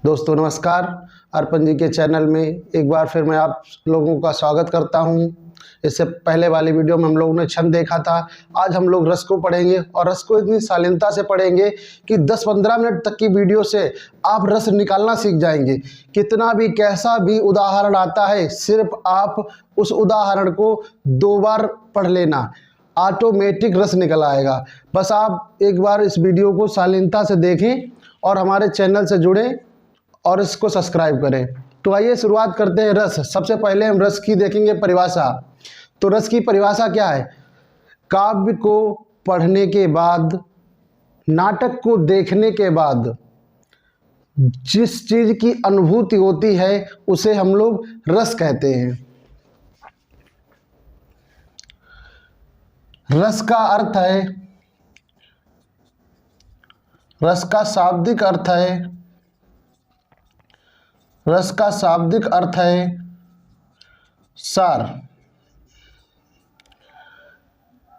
दोस्तों नमस्कार। अर्पण जी के चैनल में एक बार फिर मैं आप लोगों का स्वागत करता हूं। इससे पहले वाली वीडियो में हम लोगों ने छंद देखा था। आज हम लोग रस को पढ़ेंगे और रस को इतनी शालीनता से पढ़ेंगे कि 10-15 मिनट तक की वीडियो से आप रस निकालना सीख जाएंगे। कितना भी कैसा भी उदाहरण आता है, सिर्फ आप उस उदाहरण को 2 बार पढ़ लेना, ऑटोमेटिक रस निकल आएगा। बस आप एक बार इस वीडियो को शालीनता से देखें और हमारे चैनल से जुड़ें और इसको सब्सक्राइब करें। तो आइए शुरुआत करते हैं। रस, सबसे पहले हम रस की देखेंगे परिभाषा। तो रस की परिभाषा क्या है? काव्य को पढ़ने के बाद, नाटक को देखने के बाद जिस चीज की अनुभूति होती है उसे हम लोग रस कहते हैं। रस का अर्थ है, रस का शाब्दिक अर्थ है, रस का शाब्दिक अर्थ है सार।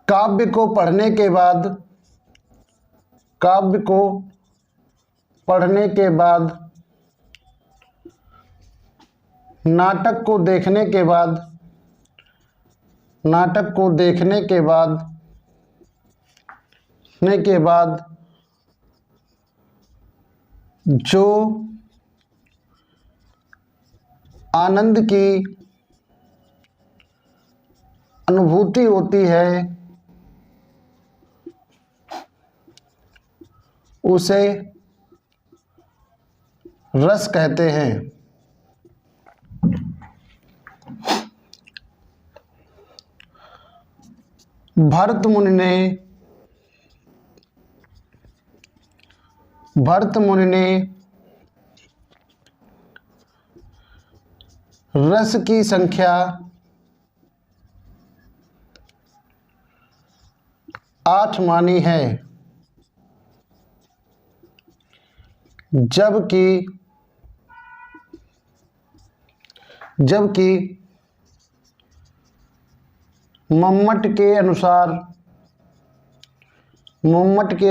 काव्य को पढ़ने के बाद, काव्य को पढ़ने के बाद, नाटक को देखने के बाद, नाटक को देखने के बाद जो आनंद की अनुभूति होती है उसे रस कहते हैं। भरत मुनि ने रस की संख्या 8 मानी है, जबकि मम्मट के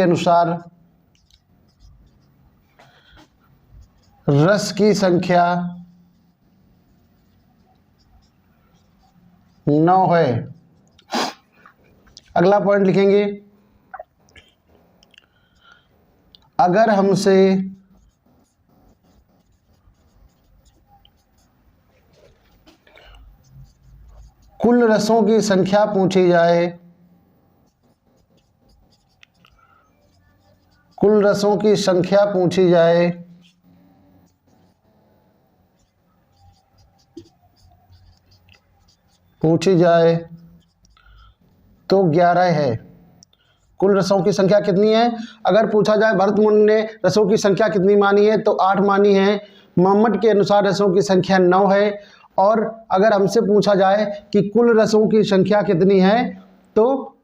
अनुसार रस की संख्या 9 है। अगला पॉइंट लिखेंगे, अगर हमसे कुल रसों की संख्या पूछी जाए, कुल रसों की संख्या पूछी जाए तो 11 है। कुल रसों की संख्या कितनी है? अगर पूछा जाए भरत मुनि ने रसों की संख्या कितनी मानी है तो 8 मानी है। मम्मट के अनुसार रसों की संख्या 9 है। और अगर हमसे पूछा जाए कि कुल रसों की संख्या कितनी है तो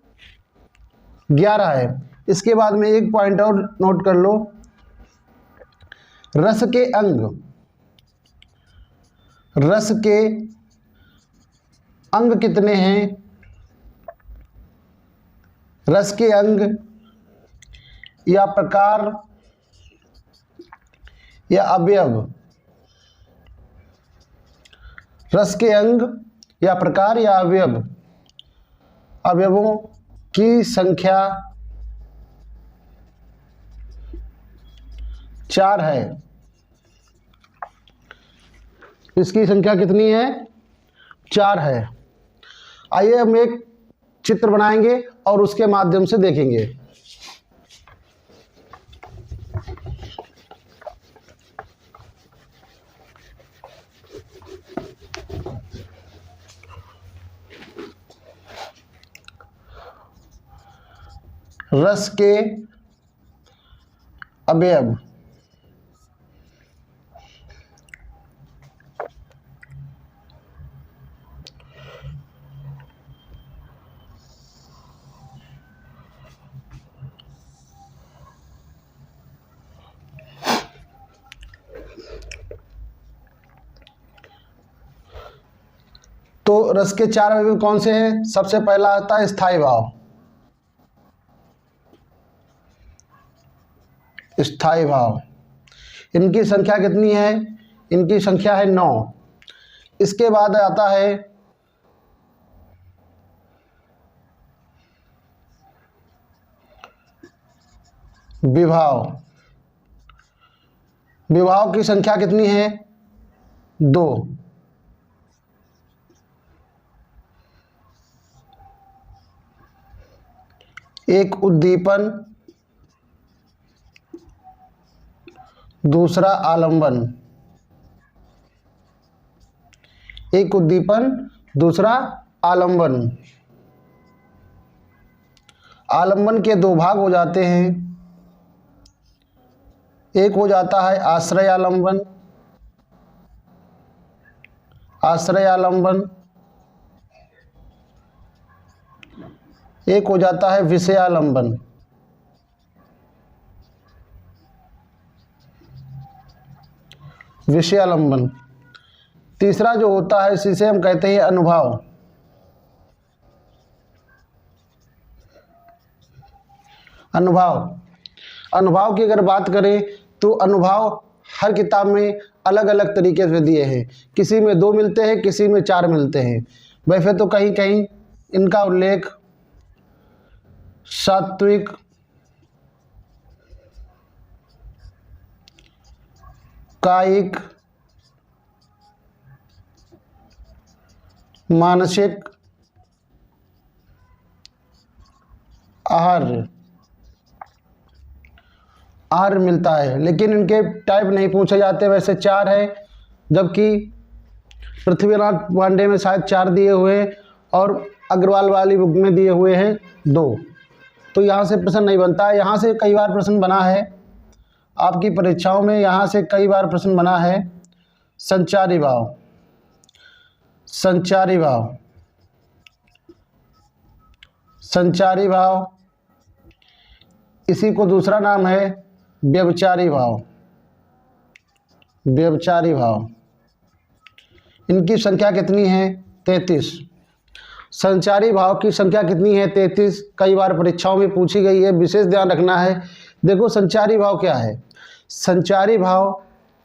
11 है। इसके बाद में एक पॉइंट और नोट कर लो, रस के अंग, रस के अंग कितने हैं? रस के अंग या प्रकार या अवयव, रस के अंग या प्रकार या अवयवों की संख्या 4 है। इसकी संख्या कितनी है? 4 है। आइए हम एक चित्र बनाएंगे और उसके माध्यम से देखेंगे। रस के अवयव, तो रस के 4 अवयव कौन से हैं? सबसे पहला आता है स्थायी भाव। स्थायी भाव इनकी संख्या कितनी है? इनकी संख्या है 9। इसके बाद आता है विभाव। विभाव की संख्या कितनी है? 2। एक उद्दीपन, दूसरा आलंबन। एक उद्दीपन, दूसरा आलंबन। आलंबन के 2 भाग हो जाते हैं। एक हो जाता है आश्रय आलंबन, आश्रय आलंबन। एक हो जाता है विषय आलंबन। विषय आलंबन। तीसरा जो होता है इसे हम कहते हैं अनुभाव। अनुभाव। अनुभाव की अगर बात करें तो अनुभाव हर किताब में अलग अलग तरीके से दिए हैं। किसी में 2 मिलते हैं, किसी में 4 मिलते हैं। वैसे तो कहीं कहीं इनका उल्लेख सात्विक, कायिक, मानसिक, आहार्य मिलता है, लेकिन इनके टाइप नहीं पूछे जाते। वैसे 4 है, जबकि पृथ्वीनाथ पांडे में शायद 4 दिए हुए हैं और अग्रवाल वाली बुक में दिए हुए हैं 2। तो यहाँ से प्रश्न नहीं बनता है। यहाँ से कई बार प्रश्न बना है आपकी परीक्षाओं में, यहाँ से कई बार प्रश्न बना है संचारी भाव। संचारी भाव, संचारी भाव, इसी को दूसरा नाम है व्यभिचारी भाव। व्यभिचारी भाव। इनकी संख्या कितनी है? 33। संचारी भाव की संख्या कितनी है? 33। कई बार परीक्षाओं में पूछी गई है, विशेष ध्यान रखना है। देखो संचारी भाव क्या है। संचारी भाव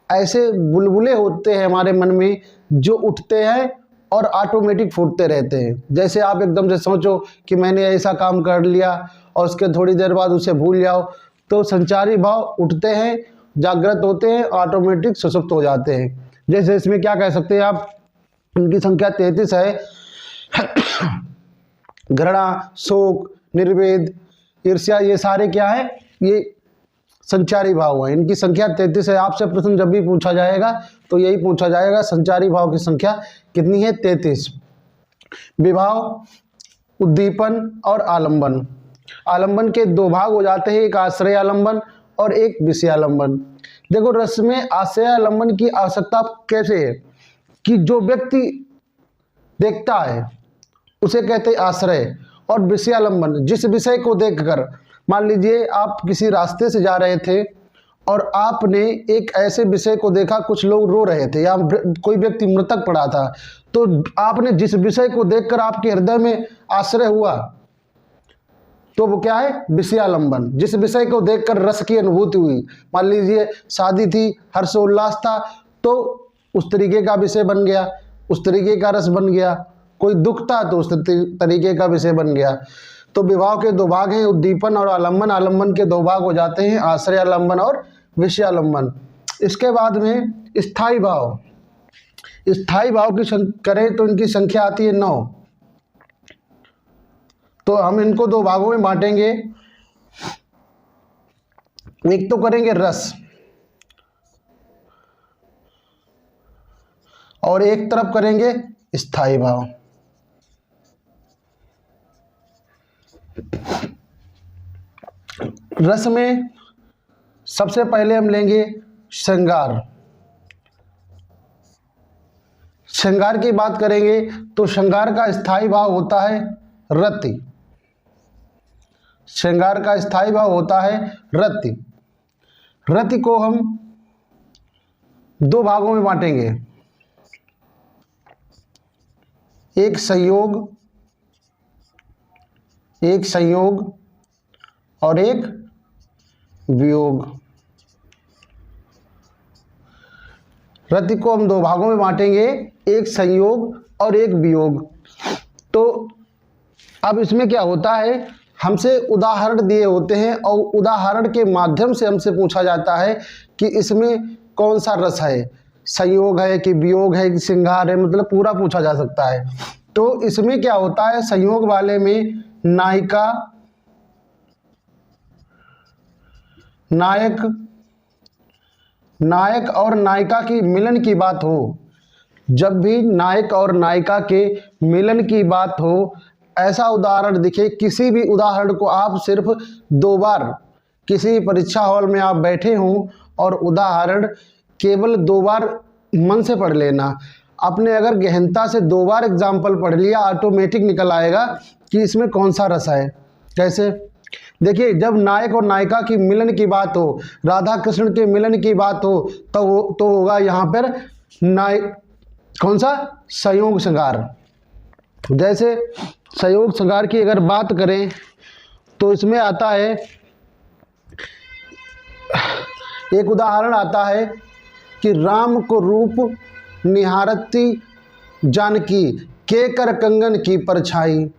ऐसे बुलबुले होते हैं हमारे मन में जो उठते हैं और ऑटोमेटिक फूटते रहते हैं। जैसे आप एकदम से सोचो कि मैंने ऐसा काम कर लिया और उसके थोड़ी देर बाद उसे भूल जाओ, तो संचारी भाव उठते हैं, जागृत होते हैं, ऑटोमेटिक सुषुप्त हो जाते हैं। जैसे इसमें क्या कह सकते हैं आप, इनकी संख्या 33 है। घृणा, शोक, निर्वेद, ईर्ष्या, ये सारे क्या है? ये संचारी भाव है। इनकी संख्या 33 है। आपसे प्रश्न जब भी पूछा जाएगा तो यही पूछा जाएगा, संचारी भाव की संख्या कितनी है? 33। विभाव, उद्दीपन और आलंबन। आलंबन के 2 भाग हो जाते हैं, एक आश्रय आलंबन और एक विषय आलंबन। देखो रस में आश्रय आलंबन की आवश्यकता कैसे है कि जो व्यक्ति देखता है उसे कहते हैं आश्रय, और विषय आलंबन जिस विषय को देखकर, मान लीजिए आप किसी रास्ते से जा रहे थे और आपने एक ऐसे विषय को देखा, कुछ लोग रो रहे थे या कोई व्यक्ति मृतक पड़ा था, तो आपने जिस विषय को देखकर आपके हृदय में आश्रय हुआ तो वो क्या है? विषयालंबन। जिस विषय को देखकर रस की अनुभूति हुई, मान लीजिए शादी थी, हर्षोल्लास था, तो उस तरीके का विषय बन गया, उस तरीके का रस बन गया। कोई दुख था तो उस तरीके का विषय बन गया। तो विभाव के 2 भाग हैं, उद्दीपन और आलंबन। आलंबन के 2 भाग हो जाते हैं, आश्रय आलंबन और विषयालंबन। इसके बाद में स्थायी भाव। स्थायी भाव की करें तो इनकी संख्या आती है 9। तो हम इनको 2 भागों में बांटेंगे। एक तो करेंगे रस और एक तरफ करेंगे स्थायी भाव। रस में सबसे पहले हम लेंगे श्रृंगार। श्रृंगार की बात करेंगे तो श्रृंगार का स्थायी भाव होता है रति। श्रृंगार का स्थायी भाव होता है रति। रति को हम 2 भागों में बांटेंगे, एक संयोग और एक वियोग। रति को हम दो भागों में बांटेंगे, एक संयोग और एक वियोग। तो अब इसमें क्या होता है, हमसे उदाहरण दिए होते हैं और उदाहरण के माध्यम से हमसे पूछा जाता है कि इसमें कौन सा रस है, संयोग है कि वियोग है कि श्रृंगार है, मतलब पूरा पूछा जा सकता है। तो इसमें क्या होता है, संयोग वाले में नायक और नायिका की मिलन की बात हो, जब भी नायक और नायिका के मिलन की बात हो, ऐसा उदाहरण दिखे, किसी भी उदाहरण को आप सिर्फ 2 बार, किसी परीक्षा हॉल में आप बैठे हों और उदाहरण केवल 2 बार मन से पढ़ लेना। आपने अगर गहनता से 2 बार एग्जाम्पल पढ़ लिया, ऑटोमेटिक निकल आएगा कि इसमें कौन सा रस है। कैसे, देखिए, जब नायक और नायिका की मिलन की बात हो, राधा कृष्ण के मिलन की बात हो, तो होगा यहाँ पर कौन सा, संयोग श्रृंगार। जैसे संयोग श्रृंगार की अगर बात करें तो इसमें आता है, एक उदाहरण आता है कि राम को रूप निहारती जानकी, के कर कंगन की परछाई,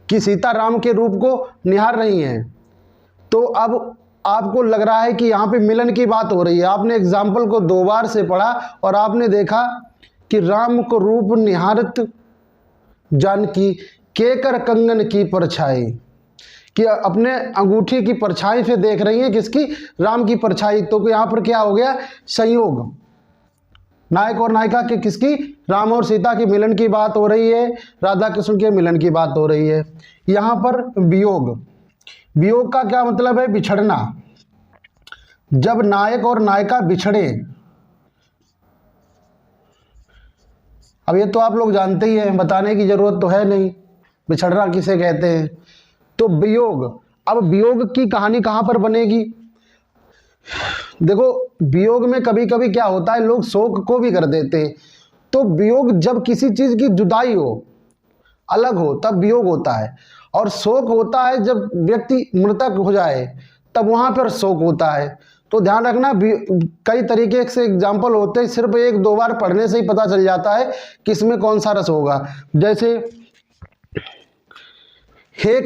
कि सीता राम के रूप को निहार रही हैं। तो अब आपको लग रहा है कि यहाँ पे मिलन की बात हो रही है, आपने एग्जाम्पल को 2 बार से पढ़ा और आपने देखा कि राम को रूप निहारत जानकी, के कर कंगन की परछाई, कि अपने अंगूठी की परछाई से देख रही है किसकी, राम की परछाई। तो यहाँ पर क्या हो गया, संयोग, नायक और नायिका के किसकी, राम और सीता के मिलन की बात हो रही है, राधा कृष्ण के मिलन की बात हो रही है। यहाँ पर वियोग, वियोग का क्या मतलब है, बिछड़ना। जब नायक और नायिका बिछड़े, अब ये तो आप लोग जानते ही हैं, बताने की जरूरत तो है नहीं, बिछड़ना किसे कहते हैं। तो वियोग, अब वियोग की कहानी कहाँ पर बनेगी, देखो, वियोग में कभी कभी क्या होता है, लोग शोक को भी कर देते हैं। तो वियोग जब किसी चीज की जुदाई हो, अलग हो, तब वियोग होता है। और शोक होता है जब व्यक्ति मृतक हो जाए, तब वहां पर शोक होता है। तो ध्यान रखना, कई तरीके से एग्जाम्पल होते हैं, सिर्फ 1-2 बार पढ़ने से ही पता चल जाता है कि इसमें कौन सा रस होगा। जैसे हे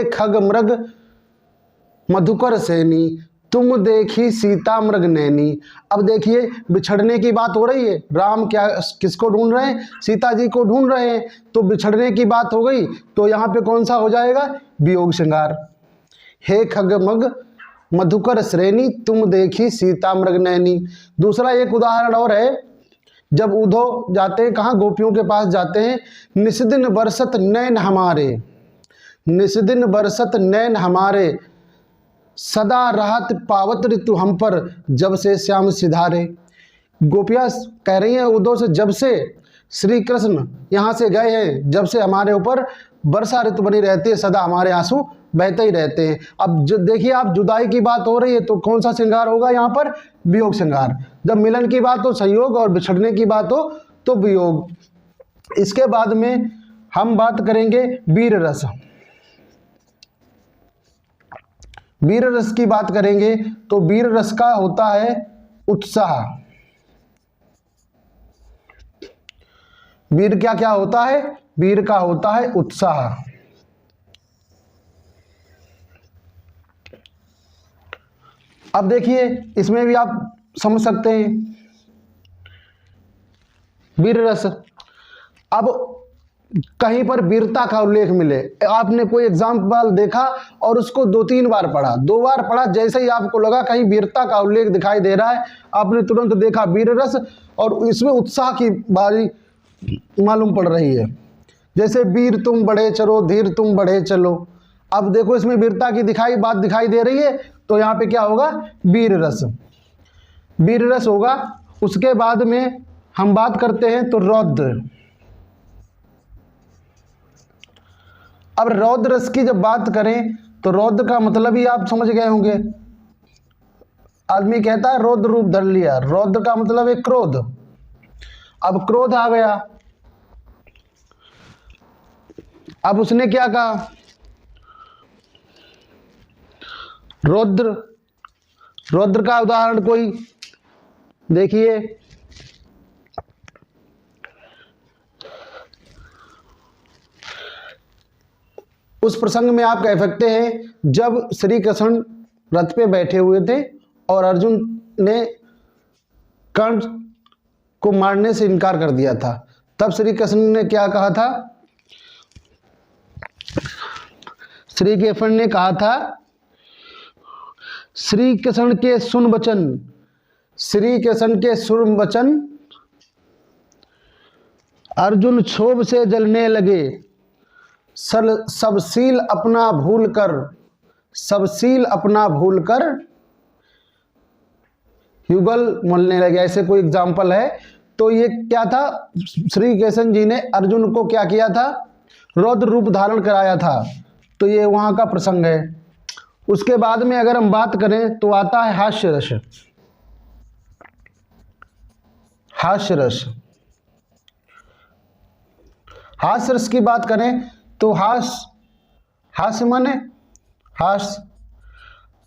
खग मृग मधुकर सेनी, तुम देखी सीता मृग नैनी। अब देखिए, बिछड़ने की बात हो रही है, राम क्या किसको ढूंढ रहे हैं, सीता जी को ढूंढ रहे हैं, तो बिछड़ने की बात हो गई, तो यहाँ पे कौन सा हो जाएगा, वियोग श्रृंगार। हे खगमग मधुकर श्रेणी, तुम देखी सीता मृग नैनी। दूसरा एक उदाहरण और है, जब उद्धव जाते हैं, कहाँ, गोपियों के पास जाते हैं, निस्दिन बरसत नैन हमारे, निस्दिन बरसत नैन हमारे, सदा राहत पावत ऋतु हम पर, जब से श्याम सिधारे। गोपियाँ कह रही हैं उद्धव से, जब से श्री कृष्ण यहाँ से गए हैं, जब से हमारे ऊपर वर्षा ऋतु बनी रहती है, सदा हमारे आंसू बहते ही रहते हैं। अब देखिए, आप जुदाई की बात हो रही है, तो कौन सा श्रृंगार होगा यहाँ पर, वियोग श्रृंगार। जब मिलन की बात हो संयोग और बिछड़ने की बात हो तो वियोग। इसके बाद में हम बात करेंगे वीर रस। वीर रस की बात करेंगे तो वीर रस का होता है उत्साह। वीर क्या क्या होता है, वीर का होता है उत्साह। अब देखिए, इसमें भी आप समझ सकते हैं वीर रस। अब कहीं पर वीरता का उल्लेख मिले, आपने कोई एग्जाम्पल देखा और उसको 2-3 बार पढ़ा, 2 बार पढ़ा, जैसे ही आपको लगा कहीं वीरता का उल्लेख दिखाई दे रहा है, आपने तुरंत देखा वीर रस, और इसमें उत्साह की बारी मालूम पड़ रही है। जैसे वीर तुम बढ़े चलो, धीर तुम बढ़े चलो। अब देखो, इसमें वीरता की बात दिखाई दे रही है, तो यहाँ पे क्या होगा, वीर रस, वीर रस होगा। उसके बाद में हम बात करते हैं तो रौद्र। अब रौद्र रस की जब बात करें तो रौद्र का मतलब ही आप समझ गए होंगे। आदमी कहता है रौद्र रूप धर लिया, रौद्र का मतलब है क्रोध। अब क्रोध आ गया, अब उसने क्या कहा, रौद्र, रौद्र का उदाहरण कोई देखिए उस प्रसंग में आप कह सकते हैं जब श्री कृष्ण रथ पे बैठे हुए थे और अर्जुन ने कर्ण को मारने से इनकार कर दिया था, तब श्री कृष्ण ने क्या कहा था? श्री कृष्ण ने कहा था, श्री कृष्ण के सुन वचन, श्री कृष्ण के सुन वचन अर्जुन क्षोभ से जलने लगे, सब शील अपना भूल कर, सब शील अपना भूल कर युगल मलने लगे। ऐसे कोई एग्जाम्पल है। तो ये क्या था? श्री कृष्ण जी ने अर्जुन को क्या किया था? रौद्र रूप धारण कराया था। तो ये वहाँ का प्रसंग है। उसके बाद में अगर हम बात करें तो आता है हास्य रस। हास्य रस, हास्य रस की बात करें तो हास्य माने हास्य।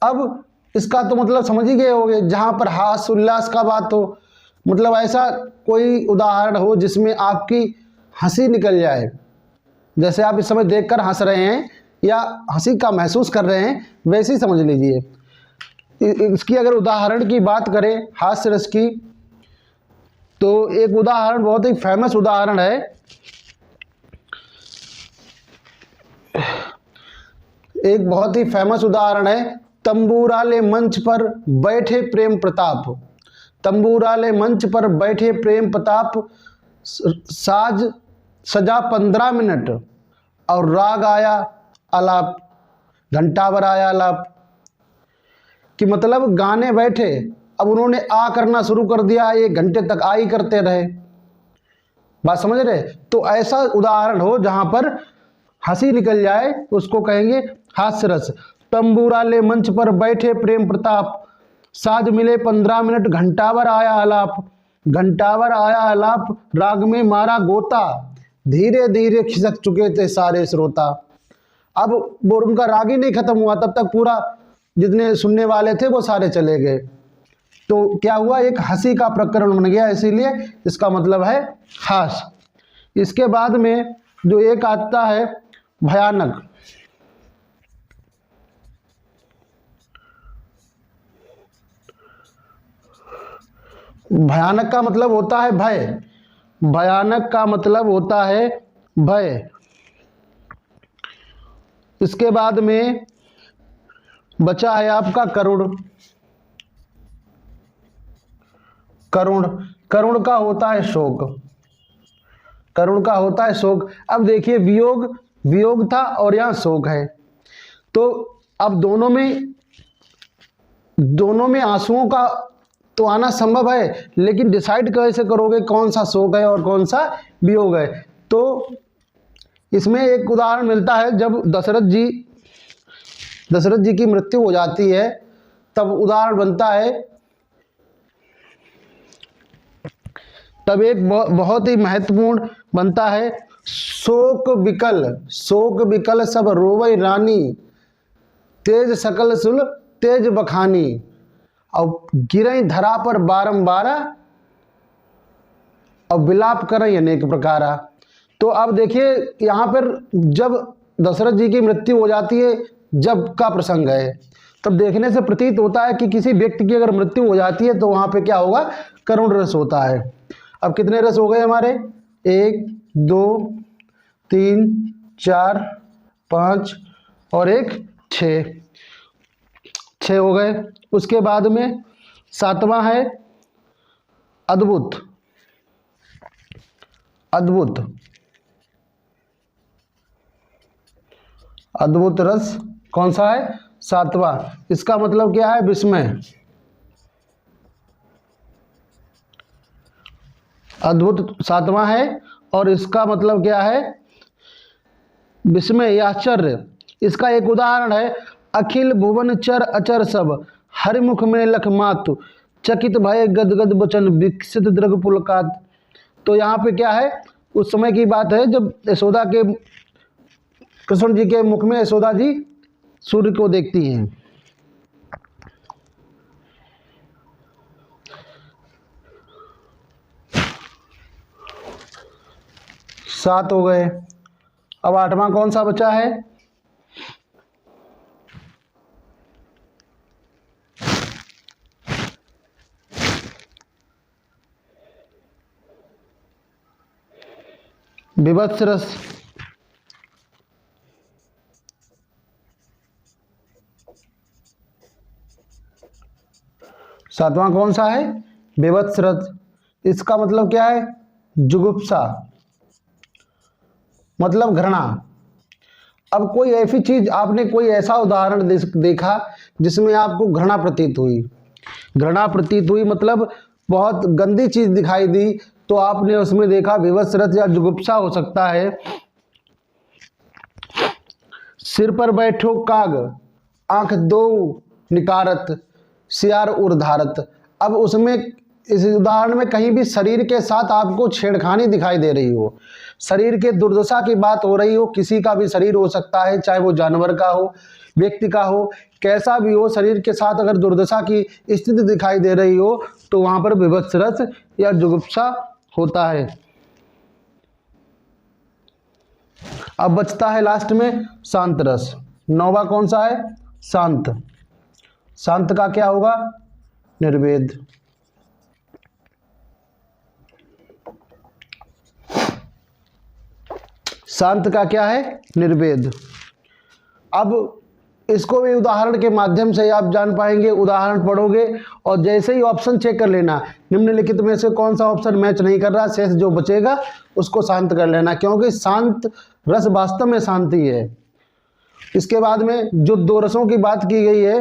अब इसका तो मतलब समझ ही गए होंगे, जहाँ पर हास्य उल्लास का बात हो, मतलब ऐसा कोई उदाहरण हो जिसमें आपकी हंसी निकल जाए। जैसे आप इस समय देखकर हंस रहे हैं या हंसी का महसूस कर रहे हैं, वैसे ही समझ लीजिए। इसकी अगर उदाहरण की बात करें हास्य रस की, तो एक उदाहरण बहुत ही फेमस उदाहरण है। एक बहुत ही फेमस उदाहरण है, तंबूराले मंच पर बैठे प्रेम प्रताप। तंबूराले मंच पर बैठे प्रेम प्रताप, साज सजा 15 मिनट और राग आया आलाप, घंटावर आया आलाप। कि मतलब गाने बैठे, अब उन्होंने आ करना शुरू कर दिया, 1 घंटे तक आ ही करते रहे। बात समझ रहे? तो ऐसा उदाहरण हो जहां पर हंसी निकल जाए, उसको कहेंगे हास्य रस। तंबूराले मंच पर बैठे प्रेम प्रताप, साज मिले 15 मिनट, घंटावर आया आलाप, घंटावर आया आलाप, राग में मारा गोता, धीरे धीरे खिसक चुके थे सारे श्रोता। अब वो उनका राग ही नहीं खत्म हुआ, तब तक पूरा जितने सुनने वाले थे वो सारे चले गए। तो क्या हुआ? एक हंसी का प्रकरण बन गया, इसीलिए इसका मतलब है हास्य। इसके बाद में जो एक आता है भयानक। भयानक का मतलब होता है भय, भयानक का मतलब होता है भय। इसके बाद में बचा है आपका करुण। करुण, करुण का होता है शोक, करुण का होता है शोक। अब देखिए वियोग, वियोग था और यहाँ शोक है, तो अब दोनों में आंसुओं का तो आना संभव है, लेकिन डिसाइड कैसे करोगे कौन सा शोक है और कौन सा वियोग है? तो इसमें एक उदाहरण मिलता है, जब दशरथ जी की मृत्यु हो जाती है, तब उदाहरण बनता है, तब एक बहुत ही महत्वपूर्ण बनता है, शोक विकल सब रोवै रानी, तेज सकल सुल तेज बखानी, और गिरई धरा पर बारंबार, और विलाप करई अनेक प्रकारा। तो अब देखिए यहाँ पर जब दशरथ जी की मृत्यु हो जाती है, जब का प्रसंग है, तब देखने से प्रतीत होता है कि किसी व्यक्ति की अगर मृत्यु हो जाती है तो वहाँ पे क्या होगा? करुण रस होता है। अब कितने रस हो गए हमारे? 1 2 3 4 5 और 1 6 हो गए। उसके बाद में 7वां है अद्भुत। अद्भुत, अद्भुत रस कौन सा है? 7वां। इसका मतलब क्या है? विस्मय। अद्भुत 7वां है और इसका मतलब क्या है? विस्मय या आश्चर्य। इसका एक उदाहरण है, अखिल भुवन चर अचर सब, हरिमुख में लख मातु, चकित भय गदगद बचन, विकसित द्रग पुलकात। तो यहाँ पे क्या है? उस समय की बात है जब यशोदा के, कृष्ण जी के मुख में यशोदा जी सूर्य को देखती हैं। 7 हो गए। अब 8वां कौन सा बचा है? विभत्स रस। सातवां कौन सा है? विभत्स रस। इसका मतलब क्या है? जुगुप्सा, मतलब घृणा। अब कोई ऐसी चीज, आपने कोई ऐसा उदाहरण देखा जिसमें आपको घृणा प्रतीत हुई। घृणा प्रतीत हुई मतलब बहुत गंदी चीज दिखाई दी, तो आपने उसमें देखा विवश रस या जुगुप्सा हो सकता है। सिर पर बैठो काग, आंख दो निकारत, सियार उर्धारत। अब उसमें इस उदाहरण में कहीं भी शरीर के साथ आपको छेड़खानी दिखाई दे रही हो, शरीर के दुर्दशा की बात हो रही हो, किसी का भी शरीर हो सकता है, चाहे वो जानवर का हो, व्यक्ति का हो, कैसा भी हो, शरीर के साथ अगर दुर्दशा की स्थिति दिखाई दे रही हो तो वहां पर विभत्स रस या जुगुप्सा होता है। अब बचता है लास्ट में शांत रस। 9वां कौन सा है? शांत। शांत का क्या होगा? निर्वेद। शांत का क्या है? निर्वेद। अब इसको भी उदाहरण के माध्यम से आप जान पाएंगे। उदाहरण पढ़ोगे और जैसे ही ऑप्शन चेक कर लेना, निम्नलिखित में से कौन सा ऑप्शन मैच नहीं कर रहा, शेष जो बचेगा उसको शांत कर लेना, क्योंकि शांत रस वास्तव में शांति है। इसके बाद में जो 2 रसों की बात की गई है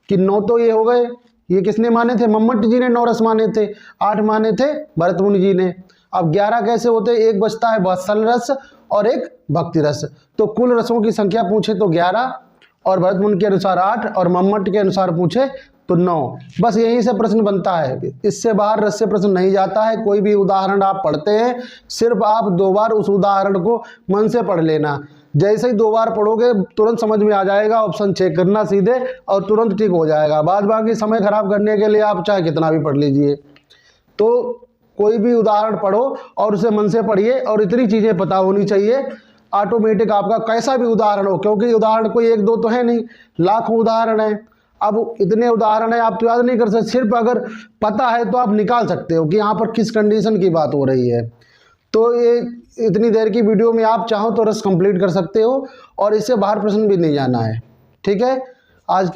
कि 9 तो ये हो गए, ये किसने माने थे? मम्मट जी ने 9 रस माने थे, 8 माने थे भरत मुनि जी ने। अब 11 कैसे होते? एक बचता है वत्सल रस और एक भक्ति रस। तो कुल रसों की संख्या पूछे तो 11, और भरत मुनि के अनुसार 8, और मम्मट के अनुसार पूछे तो 9। बस यहीं से प्रश्न बनता है, इससे बाहर रस से प्रश्न नहीं जाता है। कोई भी उदाहरण आप पढ़ते हैं, सिर्फ आप 2 बार उस उदाहरण को मन से पढ़ लेना। जैसे ही 2 बार पढ़ोगे तुरंत समझ में आ जाएगा, ऑप्शन चेक करना सीधे और तुरंत ठीक हो जाएगा। बाद बाकी समय खराब करने के लिए आप चाहे कितना भी पढ़ लीजिए। तो कोई भी उदाहरण पढ़ो और उसे मन से पढ़िए, और इतनी चीज़ें पता होनी चाहिए, ऑटोमेटिक आपका कैसा भी उदाहरण हो, क्योंकि उदाहरण कोई 1-2 तो है नहीं, लाखों उदाहरण है। अब इतने उदाहरण है आप तो याद नहीं कर सकते, सिर्फ अगर पता है तो आप निकाल सकते हो कि यहाँ पर किस कंडीशन की बात हो रही है। तो ये इतनी देर की वीडियो में आप चाहो तो रस कंप्लीट कर सकते हो, और इससे बाहर प्रश्न भी नहीं जाना है। ठीक है, आज